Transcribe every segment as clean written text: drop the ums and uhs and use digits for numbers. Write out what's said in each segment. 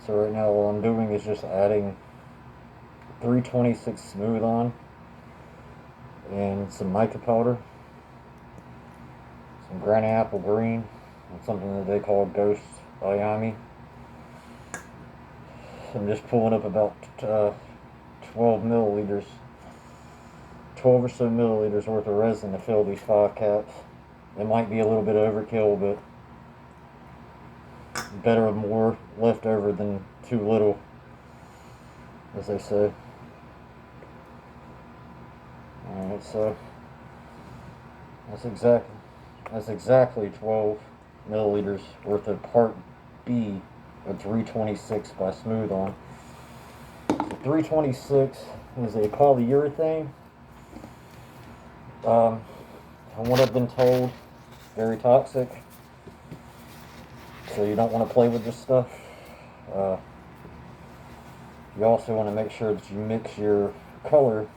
So right now all I'm doing is just adding 326 smooth on and some mica powder, some granny apple green, and something that they call Ghost Ayami. I'm just pulling up about 12 milliliters, 12 or so milliliters worth of resin to fill these 5 caps. It might be a little bit overkill, but better more left over than too little, as they say. Alright, so that's exactly 12 milliliters worth of part B of 326 by Smooth On. So 326 is a polyurethane. From what I've been told, very toxic. So you don't want to play with this stuff. You also want to make sure that you mix your color,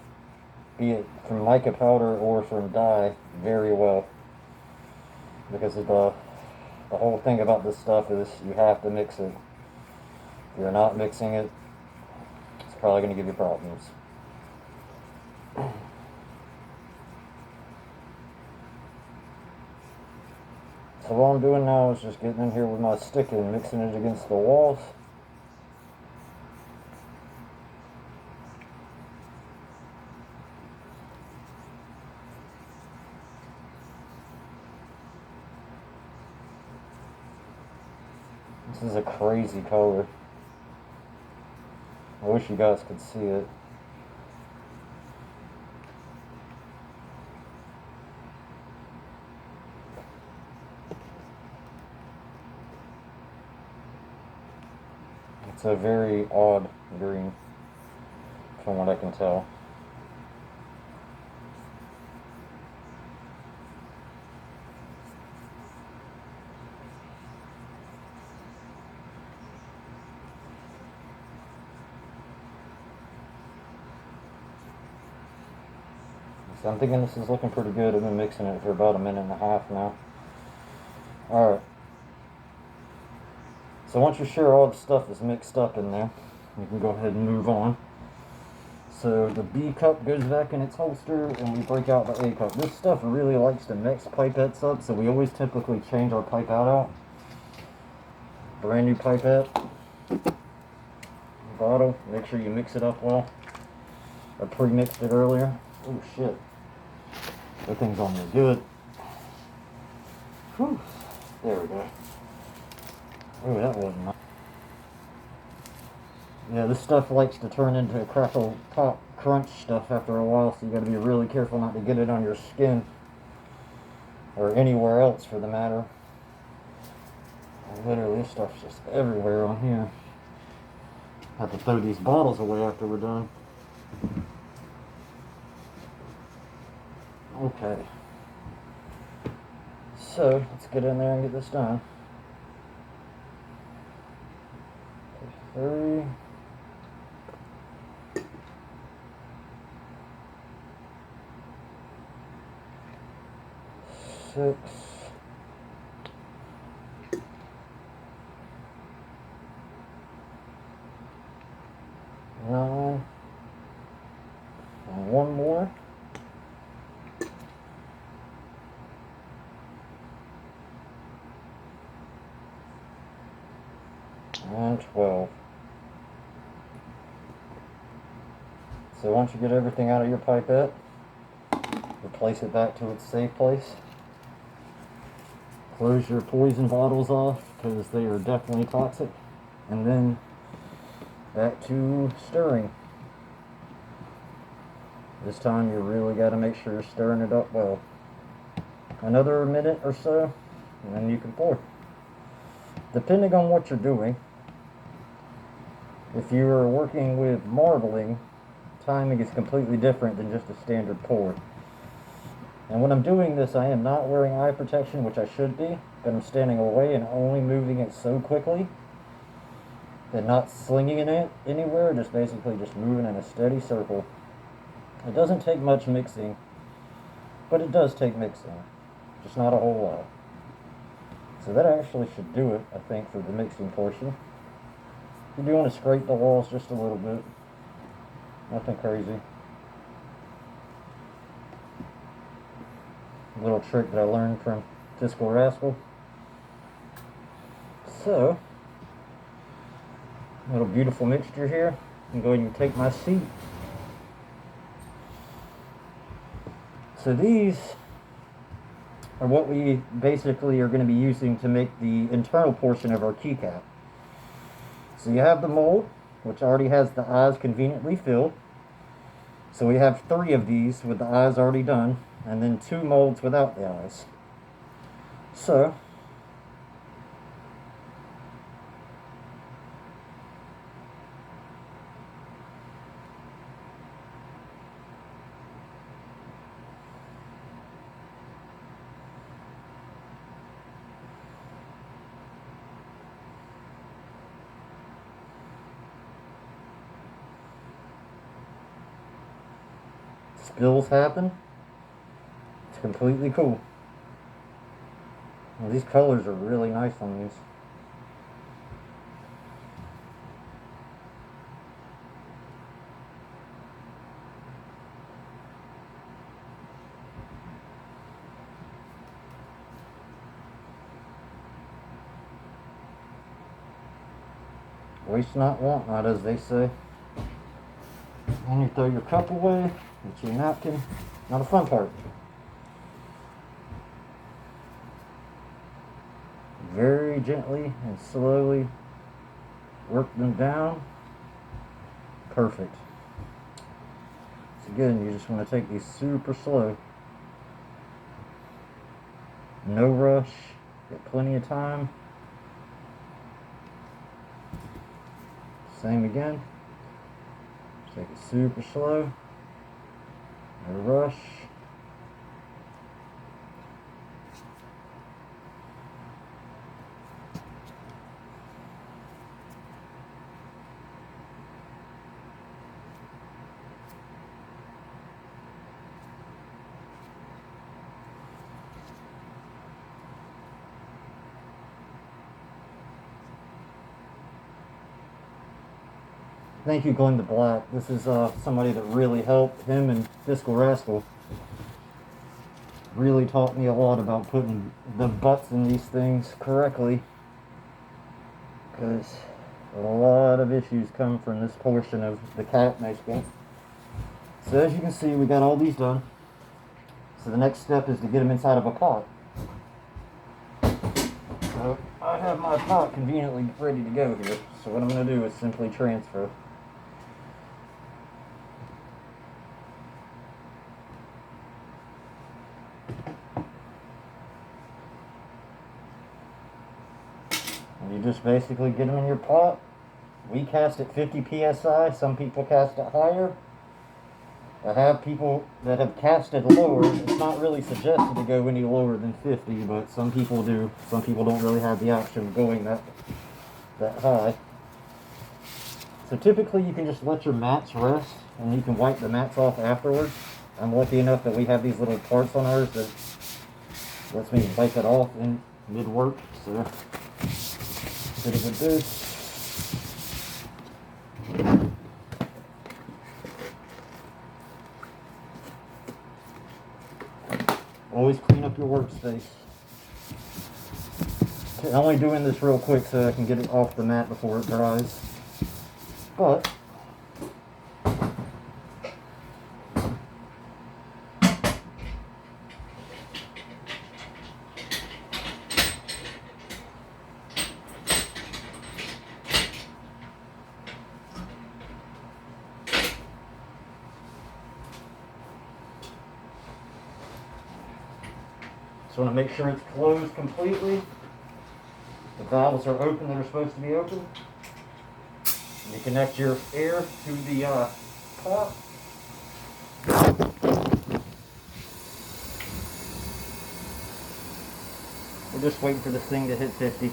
be it from mica powder or from dye, very well. Because the whole thing about this stuff is you have to mix it. If you're not mixing it, it's probably going to give you problems. So what I'm doing now is just getting in here with my stick and mixing it against the walls. This is a crazy color. I wish you guys could see it. It's a very odd green, from what I can tell. So I'm thinking this is looking pretty good. I've been mixing it for about a minute and a half now. Alright. So once you're sure all the stuff is mixed up in there, you can go ahead and move on. So the B cup goes back in its holster and we break out the A cup. This stuff really likes to mix pipettes up, so we always typically change our pipette out. Brand new pipette. Bottle. Make sure you mix it up well. I pre-mixed it earlier. Oh shit. That thing's on there good. Whew. There we go. Oh, that wasn't nice. Yeah, this stuff likes to turn into crackle pop crunch stuff after a while, so you gotta be really careful not to get it on your skin. Or anywhere else for the matter. Literally, this stuff's just everywhere on here. Have to throw these bottles away after we're done. Okay. So, let's get in there and get this done. 3. 6. 9. And one more. And 12. So once you get everything out of your pipette, replace it back to its safe place. Close your poison bottles off because they are definitely toxic. And then back to stirring. This time you really got to make sure you're stirring it up well. Another minute or so, and then you can pour. Depending on what you're doing, if you're working with marbling, timing is completely different than just a standard pour. And when I'm doing this, I am not wearing eye protection, which I should be, but I'm standing away and only moving it so quickly that not slinging it anywhere, just basically just moving in a steady circle. It doesn't take much mixing, but it does take mixing, just not a whole lot. So that actually should do it, I think, for the mixing portion. You do want to scrape the walls just a little bit. Nothing crazy. A little trick that I learned from Fiscal Rascal. So, a little beautiful mixture here. I'm going to take my seat. So these are what we basically are going to be using to make the internal portion of our keycap. So you have the mold, which already has the eyes conveniently filled. So we have 3 of these with the eyes already done, and then 2 molds without the eyes. So spills happen. It's completely cool. Well, these colors are really nice on these. Waste not, want not, as they say. And you throw your cup away, get your napkin. Not a fun part. Very gently and slowly work them down. Perfect. So again, you just want to take these super slow. No rush. Get plenty of time. Same again. Take it super slow. No rush. Thank you, Glenn the Black. This is somebody that really helped. Him and Fiscal Rascal really taught me a lot about putting the butts in these things correctly, because a lot of issues come from this portion of the cap making. So as you can see, we got all these done. So the next step is to get them inside of a pot. So I have my pot conveniently ready to go here. So what I'm going to do is simply transfer. You just basically get them in your pot. We cast at 50 psi. Some people cast it higher. I have people that have casted lower. It's not really suggested to go any lower than 50, but some people do. Some people don't really have the option of going that high. So typically you can just let your mats rest, and you can wipe the mats off afterwards. I'm lucky enough that we have these little parts on ours that lets me wipe it off in mid-work. So bit of a boost. Always clean up your workspace. I'm only doing this real quick so I can get it off the mat before it dries. But just want to make sure it's closed completely. The valves are open that are supposed to be open. And you connect your air to the pot. We're just waiting for this thing to hit 50.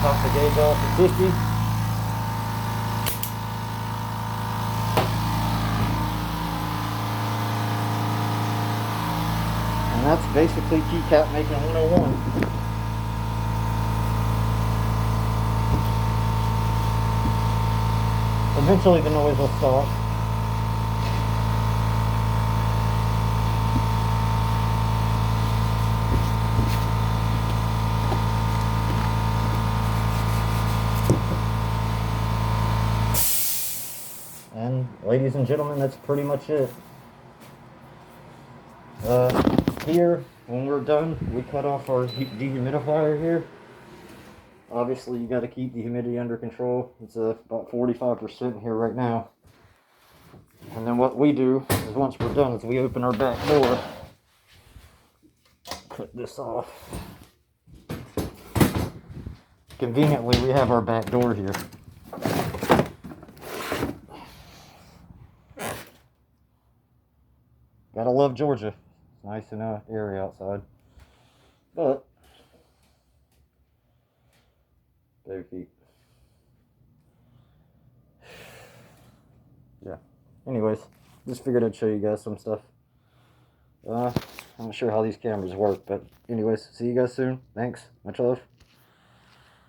Top the gauge off at 50. that's basically keycap making 101. Eventually the noise will stop. And ladies and gentlemen, that's pretty much it. Here, when we're done, we cut off our dehumidifier here. Obviously, you got to keep the humidity under control. It's about 45% here right now. And then what we do is once we're done is we open our back door. Cut this off. Conveniently, we have our back door here. Gotta love Georgia. It's nice and airy outside. But bare feet. Yeah. Anyways, just figured I'd show you guys some stuff. I'm not sure how these cameras work, but anyways, see you guys soon. Thanks. Much love.